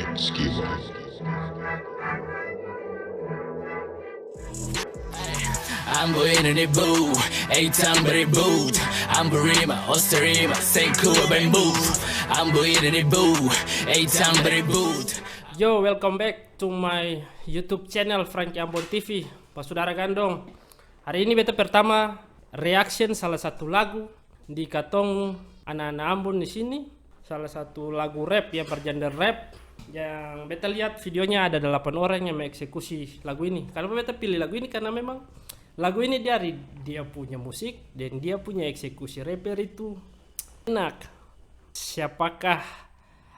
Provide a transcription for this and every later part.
Eskimo. I'm going in the boo, 8 reboot. I'm Burima, Osterima, say cool and move. I'm going in the boo, 8 reboot. Yo, welcome back to my YouTube channel Frankie Ambon TV. Pak Saudara Gandong. Hari ini beta pertama reaction salah satu lagu di katong anak-anak Ambon di sini. Salah satu lagu rap yang bergenre rap. Yang beta lihat videonya ada 8 orang yang mengeksekusi lagu ini. Kenapa beta pilih lagu ini? Karena memang lagu ini dari dia punya musik dan dia punya eksekusi rapper itu enak. Siapakah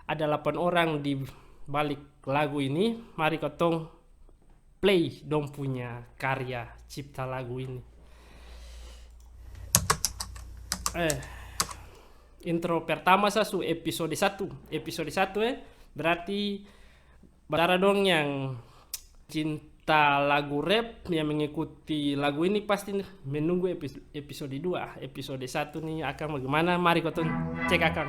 ada 8 orang di balik lagu ini? Mari ketong play dong punya karya cipta lagu ini. Intro pertama sasu episode 1. Episode 1 berarti Badara dong yang cinta lagu rap yang mengikuti lagu ini pasti menunggu episode 2. Episode 1 nih akan bagaimana? Mari ketong cek akan.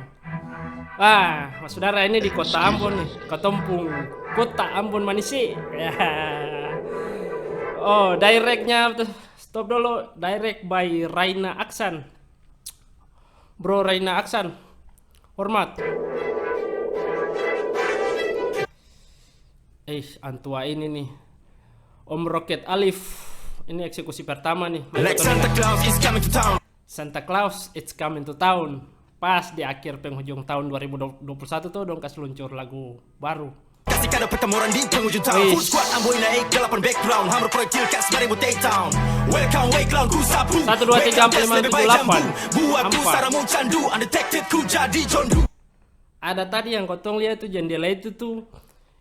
Mas saudara, ini di kota Ambon nih, Ketompung kota Ambon Manisi. Oh, directnya stop dulu. Direct by Raina Aksan. Bro Raina Aksan, hormat. Antua ini nih, Om Rocket Alif. Ini eksekusi pertama nih. Santa Claus is coming to town. Santa Claus it's coming to town. Pas di akhir penghujung tahun 2021 tuh dong kasih luncur lagu baru. Kasih kado pertemuan di penghujung tahun. Full squad Amboy naik 8 background. Hammer proyektil kas 2000 take down. Welcome wake long ku sapu. 1 2 3 4 5 6 7 8. Buatku saramu candu. Undetected ku jadi jondu. Ada tadi yang kotong lihat tuh jendela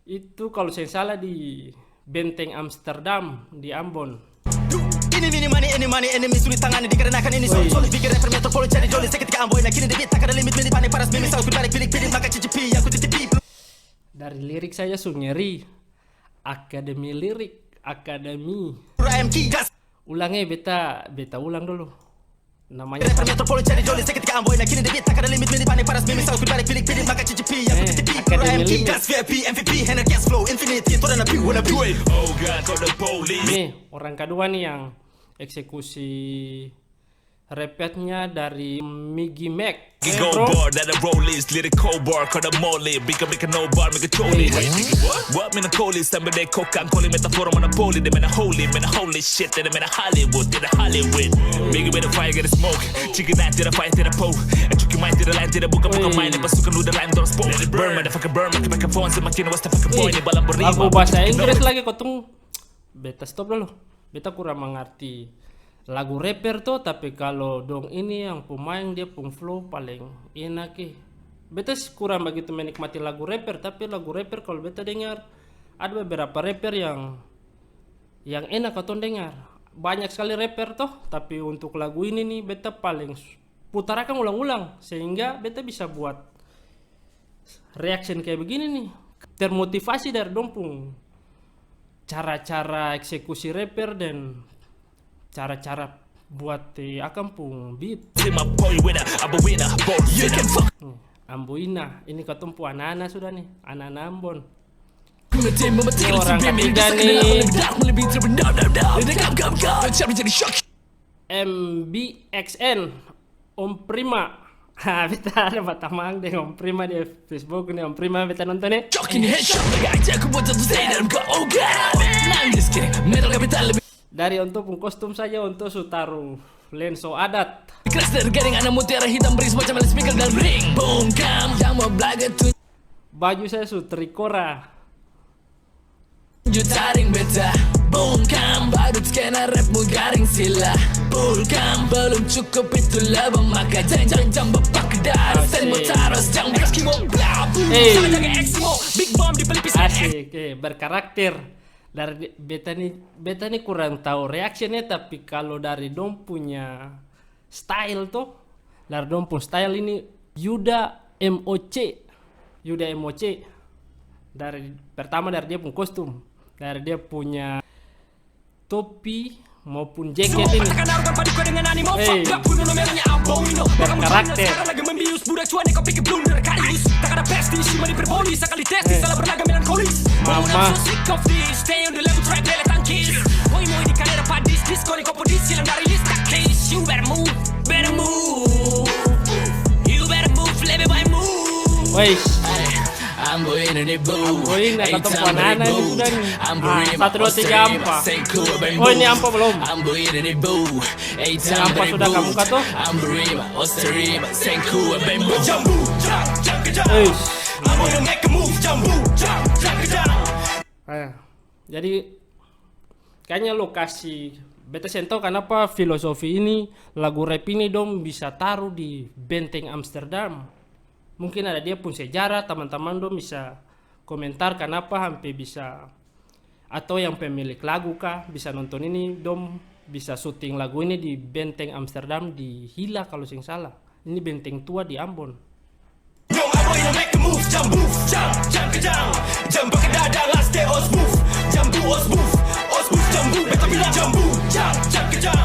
itu kalau saya salah di Benteng Amsterdam di Ambon. Ini money enemy sulit tangani dikarenakan ini solid pikir rapper metropol jadi jolly seketika Amboy kini debit tak ada limit panik paras mimi saus berbalik pilih maka cicipi aku titipi. Dari lirik saya sungeri akademi lirik akademi. Ulangnya beta ulang dulu. Namanya rapper metropol jadi jolly seketika Amboy kini debit tak ada limit panik paras mimi saus berbalik pilih maka cicipi aku titipi. Akademi gas VIP MVP energi gas flow infinity toda nabi wanna be. Oh god call the police. Nih orang kedua nih yang eksekusi repetnya dari Miggy Mac. Go bar that the rollies lyric cold bar call the molly big no bar make a trolley. What mean a collie stand by coca calling metaphor monopoly they mean a holy shit they mean a Hollywood they Hollywood big with the fire get the smoke chicken night to the fight to the pole and took your mind to the line to the book mind pasukan lu the rhyme don't spoke burn motherfucker burn make a phone semakin what's the fucking point balam berima lagu bahasa Inggris lagi kotong. Beta stop dulu. Beta kurang mengerti lagu rapper tuh, tapi kalau dong ini yang pemain dia pun flow paling enak eh. Beta kurang begitu menikmati lagu rapper, tapi lagu rapper kalau beta dengar ada beberapa rapper yang enak atau dengar. Banyak sekali rapper tuh, tapi untuk lagu ini nih beta paling putarakan ulang-ulang sehingga beta bisa buat reaction kayak begini nih. Termotivasi dari dong pun cara-cara eksekusi rapper dan cara-cara buat akan pun beat. Amboina, ini ketumpu anak-anak sudah nih, anak-anak Ambon. Orang ketiga nih MBXN Om Prima. Beta ada batamang deh Om Prima di Facebook nih. Om Prima beta nonton nih. Dari untuk kostum saja untuk sutaru lenso adat. Baju saya sutrikora. Jutaring beta bongkam badut skena rap mu garing sila bongkam belum cukup itu labang maka jangan bapak kedar sen motaros jang eskimo blabu sama eksimo big bomb di pelipis asik berkarakter. Dari beta nih kurang tahu reactionnya, tapi kalau dari dom punya style tuh, dari dom pun style ini Yuda MOC dari pertama dari dia pun kostum, dari dia punya topi maupun jaket ini berkarakter. serius. Budak cuan kau pikir blunder karius. Tak ada prestis, cuma diperbolis. Sekali testis, salah berlagak melankolis. Mama. I'm so sick of this. Stay on the level, try play like tangkis. Boy mo ini kalera padis. Disco ni kau podis, silang dari list takis. You better move, better move. You better move, lebih baik move. Woi, Amboy ini boo. Amboy nak kata panana ini sudah nih. 1, 2, 3 ampa. Oh ini ampa belum. Amboy ini boo. Yang ampa sudah kamu kata? Ambrima, Osterima, Senku, Bembo. Jambu, jam kejam. I'm gonna make a move, jambu, jam kejam. Jadi kayaknya lokasi beta sento kenapa filosofi ini lagu rap ini dong bisa taruh di Benteng Amsterdam. Mungkin ada dia pun sejarah, teman-teman dong bisa komentar kenapa sampai bisa, atau yang pemilik lagu kah bisa nonton ini dong bisa syuting lagu ini di Benteng Amsterdam di Hila kalau sing salah. Ini benteng tua di Ambon. Yo, I'm gonna make a move, jambu, jam kejam. Jam pakai dada, last day os move. Jambu os move, jambu. Beta bilang jambu, jam kejam.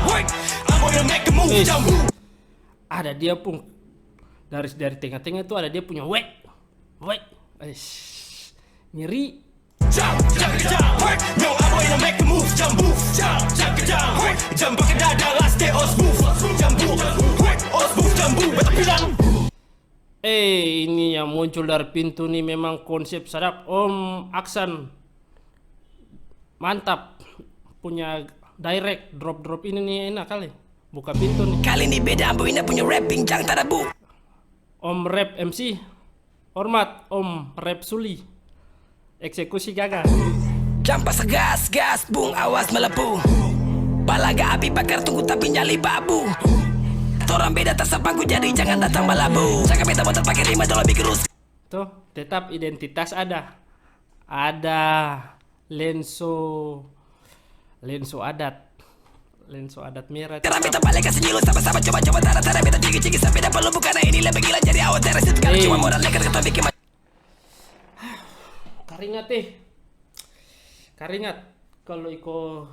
I'm gonna make a move, jambu. Ada dia pun dari tengah-tengah itu ada dia punya wek, nyeri. Jam kejam. Yo, I'm gonna make a move, jambu, jam kejam. Jam pakai dada, last day os move. Jambu, os move, jambu. Beta bilang. Ini yang muncul dari pintu nih memang konsep sadap. Om Aksan mantap, punya direct drop ini nih enak kali. Buka pintu nih. Kali ini beda, Ambo ini punya rapping jang tak ada bu. Om Rap MC, hormat Om Rap Suli, eksekusi gagal. Campas gas, bung awas melepuh. Balaga api bakar tunggu tapi nyali babu. Orang beda tersepangku jadi jangan datang malabu. Jangan beta motor pakai $5 bikin rus. Tuh, tetap identitas ada. Ada lenso adat merah. Terang beta balik kasih nyilu sama-sama coba-coba tara-tara beta cigi-cigi sampai dapat lupu karena ini lebih gila jadi awal teres itu kalau cuma modal leker ketua bikin Karingat kalau iko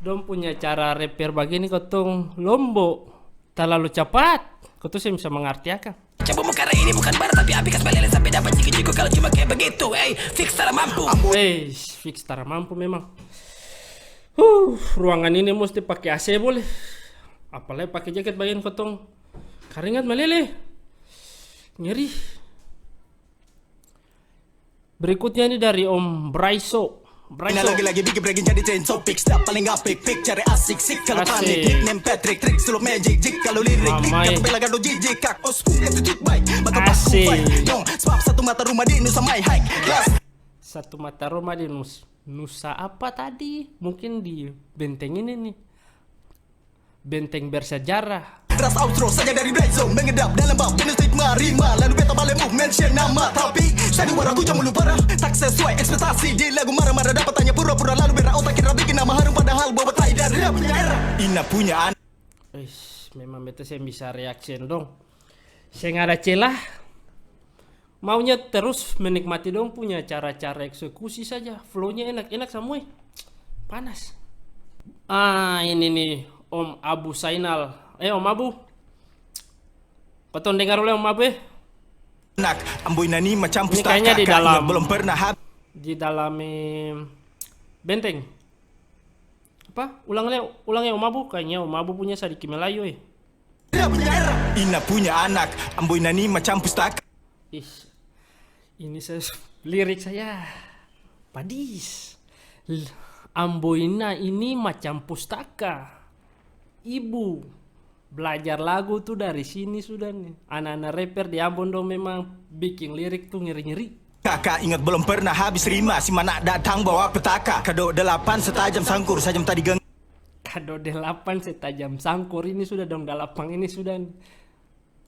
dong punya cara repair begini kotong Lombok terlalu cepat. Kau tuh saya bisa mengerti akan. Coba karena ini bukan barat tapi api kas meleleh sampai dapat cigi-cigi kalau cuma kayak begitu. Fix tak mampu. Fix tak mampu memang. Ruangan ini mesti pakai AC boleh. Apalagi pakai jaket bagian kotong. Karingat meleleh. Nyeri. Berikutnya ini dari Om Braiso. Lagi-lagi bikin breaking jadi trend topik. Setiap paling apik, cari asik. Sik kalau panik, nickname Patrick. Trik solo magic, jik kalau lirik. Lik kapela gado jijik, kak osku attitude baik. Batu pasku fight, dong. Sebab satu mata rumah di Nusa My Hike. Satu mata rumah di Nusa apa tadi? Mungkin di benteng ini nih. Benteng bersejarah. Ras outro saja dari Black Zone mengedap dalam bab penuh stigma rima. Lalu beta balik move mention nama. Tapi sandiwaraku jam mulu parah. Tak sesuai ekspektasi di lagu marah-marah dapat tanya pura-pura. Lalu berak otak kira bikin nama harum padahal bawa tai dan rap punya era. Ina punya anak. Memang beta saya bisa reaction dong. Saya nggak ada celah. Maunya terus menikmati dong punya cara-cara eksekusi saja. Flownya enak-enak semua. Panas. Ini nih Om Abu Sainal. Om Abu. Kau dengar oleh Om Abu? Nak, amboy nani macam pustaka. Ini kayaknya di dalam belum pernah di dalam benteng. Apa? Ulangnya Om Abu. Kayaknya Om Abu punya sedikit Melayu Ina punya anak, amboy nani macam pustaka. Ini lirik saya padis. Amboina ini macam pustaka. Ibu belajar lagu tuh dari sini sudah nih. Anak-anak rapper di Ambon dong memang bikin lirik tuh ngeri-ngeri. Kakak ingat belum pernah habis rima. Si mana datang bawa petaka. Kado 8 setajam sangkur, sajam tadi geng. Kado 8 setajam sangkur ini sudah dong dalapang ini sudah nih.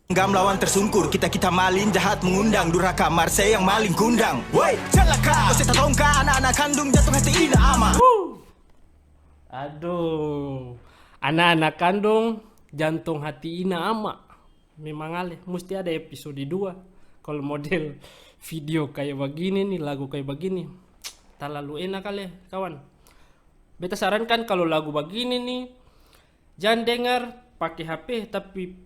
Enggak melawan tersungkur, kita malin jahat mengundang durhaka Marseille yang maling kundang. Woi, celaka, oseta tongka anak-anak kandung jatuh hati ina ama. Aduh, anak-anak kandung jantung hati ina ama. Memang alih, mesti ada episode 2. Kalau model video kayak begini nih, lagu kayak begini, terlalu enak kali kawan. Beta sarankan kalau lagu begini nih, jangan dengar pakai HP tapi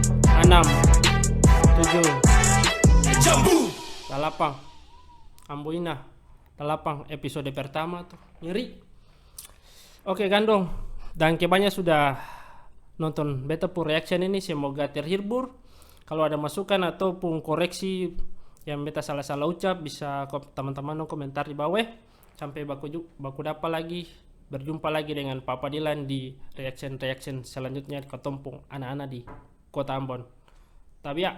Jambu 8 Amboina 8 episode pertama tuh ngeri. Oke Gandong, dan banyak sudah nonton beta pun reaction ini, semoga terhibur. Kalau ada masukan ataupun koreksi yang beta salah-salah ucap, bisa teman-teman komentar di bawah. Sampai baku dapat lagi, berjumpa lagi dengan Papa Dilan di reaction selanjutnya ke Tompong anak-anak di Kota Ambon. Tapi ya.